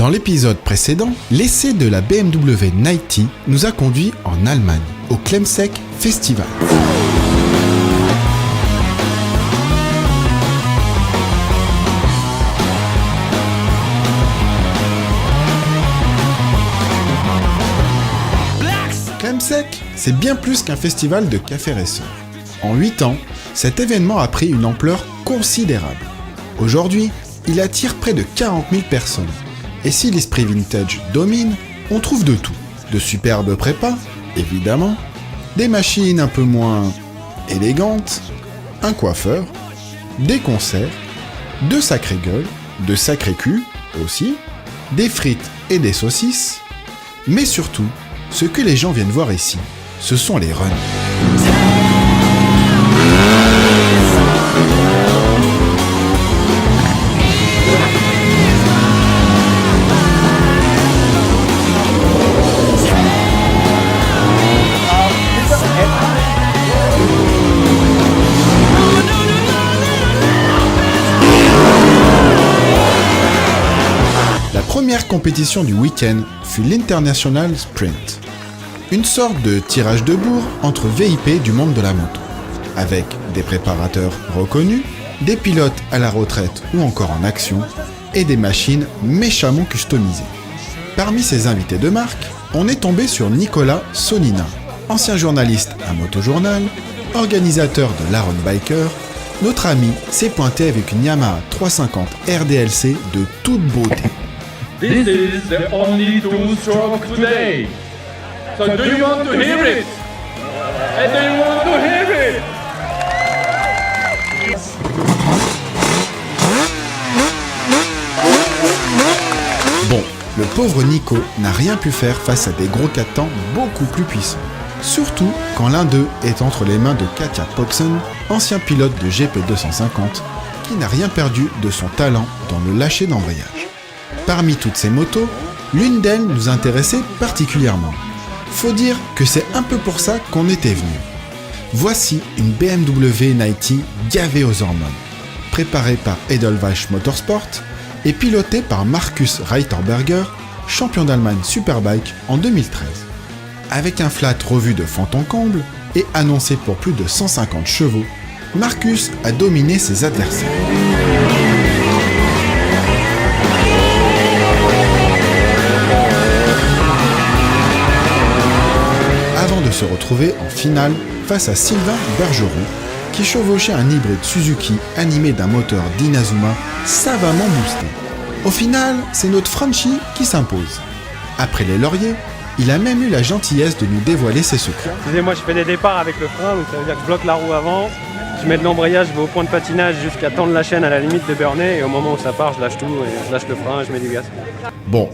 Dans l'épisode précédent, l'essai de la BMW 90 nous a conduit en Allemagne, au Klemsek Festival. Klemsek, c'est bien plus qu'un festival de café racer. En 8 ans, cet événement a pris une ampleur considérable. Aujourd'hui, il attire près de 40 000 personnes. Et si l'esprit vintage domine, on trouve de tout. De superbes prépas, évidemment, des machines un peu moins élégantes, un coiffeur, des concerts, de sacrées gueules, de sacrés culs aussi, des frites et des saucisses, mais surtout, ce que les gens viennent voir ici, ce sont les runs. La première compétition du week-end fut l'International Sprint, une sorte de tirage de bourre entre VIP du monde de la moto, avec des préparateurs reconnus, des pilotes à la retraite ou encore en action, et des machines méchamment customisées. Parmi ces invités de marque, on est tombé sur Nicolas Sonina, ancien journaliste à Motojournal, organisateur de l'Aron Biker. Notre ami s'est pointé avec une Yamaha 350 RDLC de toute beauté. This is the only two-stroke today. So do you want to hear it? And do you want to hear it? Bon, le pauvre Nico n'a rien pu faire face à des gros quatre-temps beaucoup plus puissants. Surtout quand l'un d'eux est entre les mains de Katja Poxen, ancien pilote de GP250, qui n'a rien perdu de son talent dans le lâcher d'embrayage. Parmi toutes ces motos, l'une d'elles nous intéressait particulièrement. Faut dire que c'est un peu pour ça qu'on était venu. Voici une BMW 90 gavée aux hormones, préparée par Edelweiss Motorsport et pilotée par Markus Reiterberger, champion d'Allemagne Superbike en 2013. Avec un flat revu de fond en comble et annoncé pour plus de 150 chevaux, Markus a dominé ses adversaires. Avant de se retrouver en finale face à Sylvain Bergeroux, qui chevauchait un hybride Suzuki animé d'un moteur d'Inazuma savamment boosté. Au final, c'est notre Franchi qui s'impose. Après les lauriers, il a même eu la gentillesse de nous dévoiler ses secrets. Excusez-moi, je fais des départs avec le frein, donc ça veut dire que je bloque la roue avant, je mets de l'embrayage, je vais au point de patinage jusqu'à tendre la chaîne à la limite de burner, et au moment où ça part, je lâche tout, et je lâche le frein, je mets du gaz. Bon,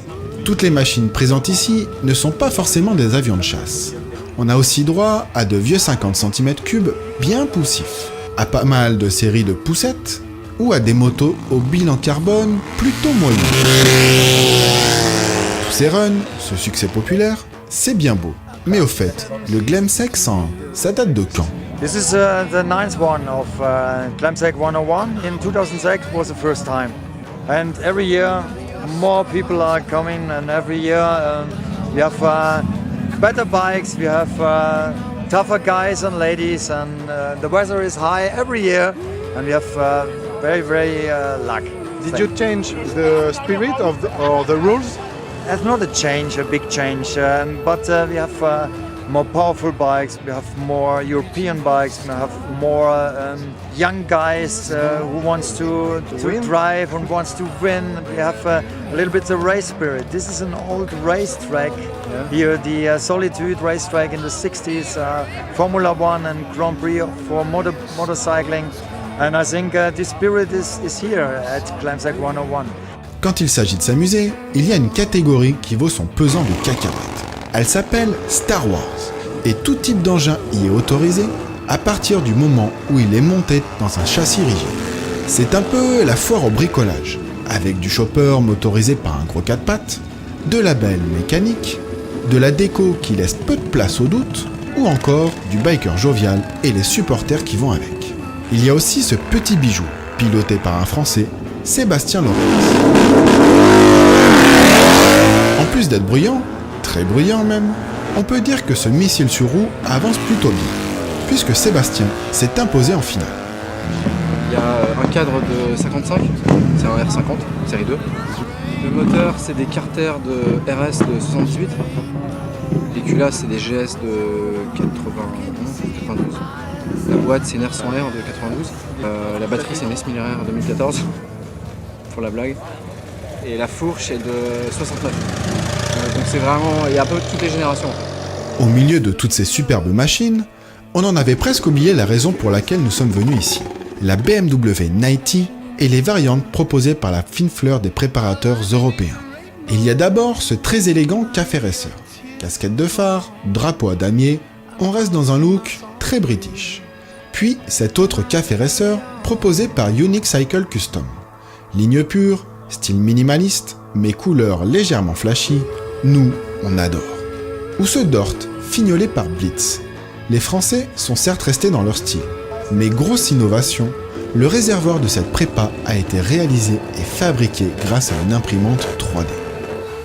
toutes les machines présentes ici ne sont pas forcément des avions de chasse. On a aussi droit à de vieux 50 cm3 bien poussifs, à pas mal de séries de poussettes, ou à des motos au bilan carbone plutôt moyen. Tous ces runs, ce succès populaire, c'est bien beau. Mais au fait, le Klemsek 101, ça date de quand? This is the ninth one of Klemsek 101. In 2006 was the first time. And every year more people are coming, and every year we have better bikes, we have tougher guys and ladies, and the weather is high every year, and we have very luck. Did you change the spirit of the rules? It's not a big change, but we have more powerful bikes, we have more European bikes, we have more young guys who wants to drive and wants to win. We have a little bit of race spirit. This is an old racetrack. Yeah. Here, the Solitude racetrack in the 60s, Formula One and Grand Prix for motorcycling. And I think this spirit is here at Klemsek 101. Quand il s'agit de s'amuser, il y a une catégorie qui vaut son pesant de cacahuètes. Elle s'appelle Star Wars, et tout type d'engin y est autorisé à partir du moment où il est monté dans un châssis rigide. C'est un peu la foire au bricolage, avec du chopper motorisé par un gros 4 pattes, de la belle mécanique, de la déco qui laisse peu de place au doute, ou encore du biker jovial et les supporters qui vont avec. Il y a aussi ce petit bijou, piloté par un Français, Sébastien Lopez. plus d'être bruyant, très bruyant même, on peut dire que ce missile sur roue avance plutôt bien, puisque Sébastien s'est imposé en finale. Il y a un cadre de 55, c'est un R50, série 2. Le moteur, c'est des Carter de RS de 78. Les culasses, c'est des GS de 92. La boîte, c'est une R100R de 92. La batterie, c'est une S1000 RR 2014, pour la blague. Et la fourche est de 69. Donc c'est vraiment, il y a un peu toutes les générations. Au milieu de toutes ces superbes machines, on en avait presque oublié la raison pour laquelle nous sommes venus ici. La BMW 90 et les variantes proposées par la fine fleur des préparateurs européens. Il y a d'abord ce très élégant Café Racer. Casquette de phare, drapeau à damier, on reste dans un look très british. Puis cet autre Café Racer proposé par Unique Cycle Custom. Ligne pure, style minimaliste, mais couleurs légèrement flashy, nous, on adore. Ou ce Dort, fignolé par Blitz. Les Français sont certes restés dans leur style, mais grosse innovation, le réservoir de cette prépa a été réalisé et fabriqué grâce à une imprimante 3D.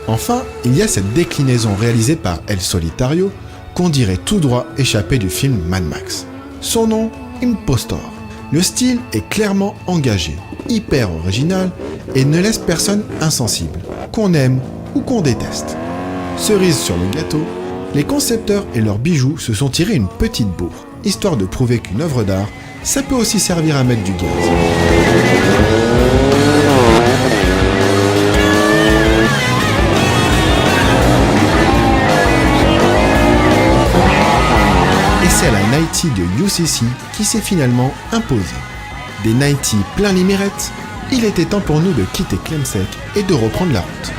Enfin, il y a cette déclinaison réalisée par El Solitario qu'on dirait tout droit échappé du film Mad Max. Son nom, Impostor. Le style est clairement engagé, hyper original et ne laisse personne insensible, qu'on aime ou qu'on déteste. Cerise sur le gâteau, les concepteurs et leurs bijoux se sont tirés une petite bourre, histoire de prouver qu'une œuvre d'art, ça peut aussi servir à mettre du gaz. Et c'est la 90 de UCC qui s'est finalement imposée. Des 90 plein les mirettes, il était temps pour nous de quitter Clemsec et de reprendre la route.